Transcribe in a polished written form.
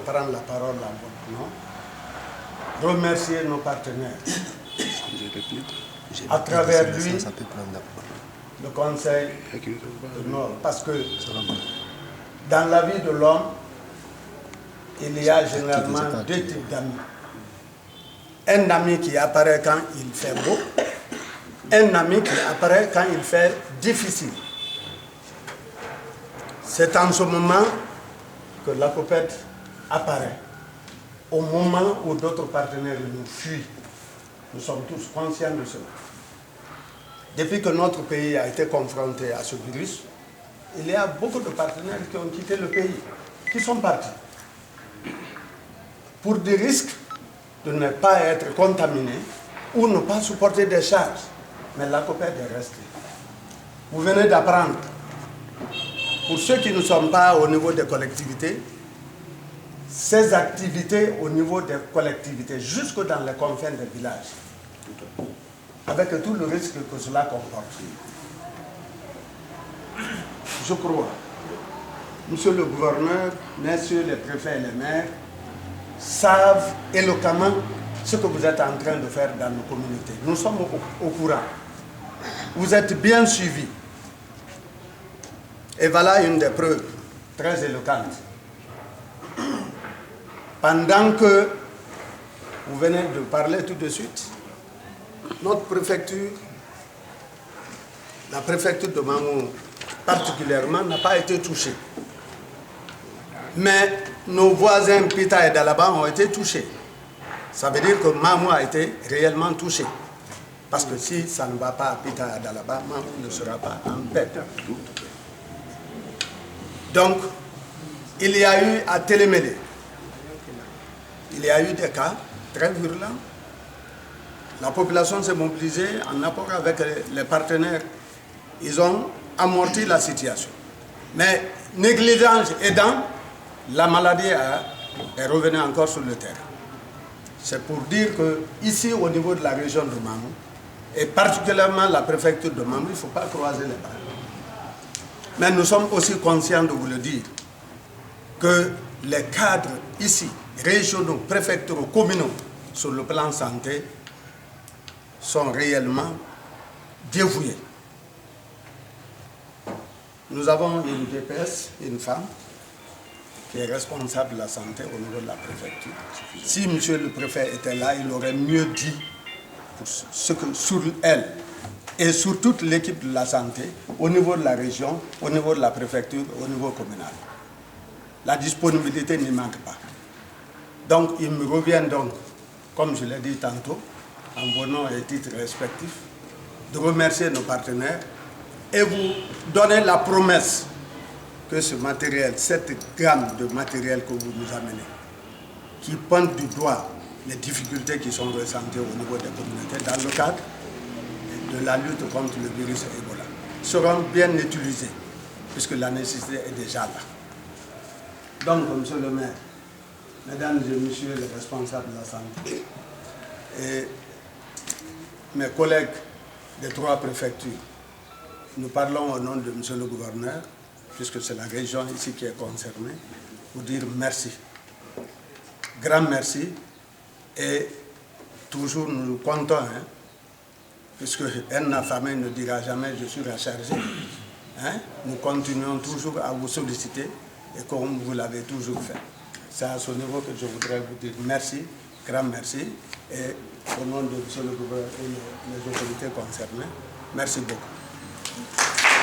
prendre la parole en votre nom, remercier nos partenaires. À travers lui, le Conseil du Nord. Parce que dans la vie de l'homme, il y a généralement deux types d'amis. Un ami qui apparaît quand il fait beau, un ami qui apparaît quand il fait difficile. C'est en ce moment que l'ACOPED apparaît. Au moment où d'autres partenaires nous fuient. Nous sommes tous conscients de cela. Depuis que notre pays a été confronté à ce virus, il y a beaucoup de partenaires qui ont quitté le pays, qui sont partis. Pour des risques de ne pas être contaminés ou ne pas supporter des charges. Mais l'ACOPED est restée. Vous venez d'apprendre. Pour ceux qui ne sont pas au niveau des collectivités, ces activités au niveau des collectivités, jusque dans les confins des villages, avec tout le risque que cela comporte. Je crois, monsieur le gouverneur, messieurs les préfets et les maires, savent éloquemment ce que vous êtes en train de faire dans nos communautés. Nous sommes au courant. Vous êtes bien suivis. Et voilà une des preuves très éloquentes. Pendant que vous venez de parler tout de suite, notre préfecture, la préfecture de Mamou particulièrement, n'a pas été touchée. Mais nos voisins Pita et Dalaba ont été touchés. Ça veut dire que Mamou a été réellement touché. Parce que si ça ne va pas à Pita et Dalaba, Mamou ne sera pas en paix. Donc, il y a eu à Télémélé, il y a eu des cas très virulents. La population s'est mobilisée en apport avec les partenaires. Ils ont amorti la situation. Mais négligence aidant, la maladie est revenue encore sur le terrain. C'est pour dire que ici, au niveau de la région de Mamou, et particulièrement la préfecture de Mamou, il ne faut pas croiser les bras. Mais nous sommes aussi conscients de vous le dire, que les cadres ici, régionaux, préfectoraux, communaux, sur le plan santé, sont réellement dévoués. Nous avons une DPS, une femme, qui est responsable de la santé au niveau de la préfecture. Si monsieur le préfet était là, il aurait mieux dit ce que sur elle et sur toute l'équipe de la santé, au niveau de la région, au niveau de la préfecture, au niveau communal. La disponibilité n'y manque pas. Donc, il me revient donc, comme je l'ai dit tantôt, en vos noms et titres respectifs, de remercier nos partenaires et vous donner la promesse que ce matériel, cette gamme de matériel que vous nous amenez, qui pointe du doigt les difficultés qui sont ressenties au niveau des communautés dans le cadre de la lutte contre le virus Ebola, seront bien utilisés, puisque la nécessité est déjà là. Donc, monsieur le maire, mesdames et messieurs les responsables de la santé, et mes collègues des 3 préfectures, nous parlons au nom de monsieur le gouverneur, puisque c'est la région ici qui est concernée, pour dire merci. Grand merci. Et toujours nous comptons, puisque un affamé ne dira jamais je suis rechargé. Nous continuons toujours à vous solliciter et comme vous l'avez toujours fait. C'est à ce niveau que je voudrais vous dire merci, grand merci. Et au nom de monsieur le gouverneur et les autorités concernées, merci beaucoup.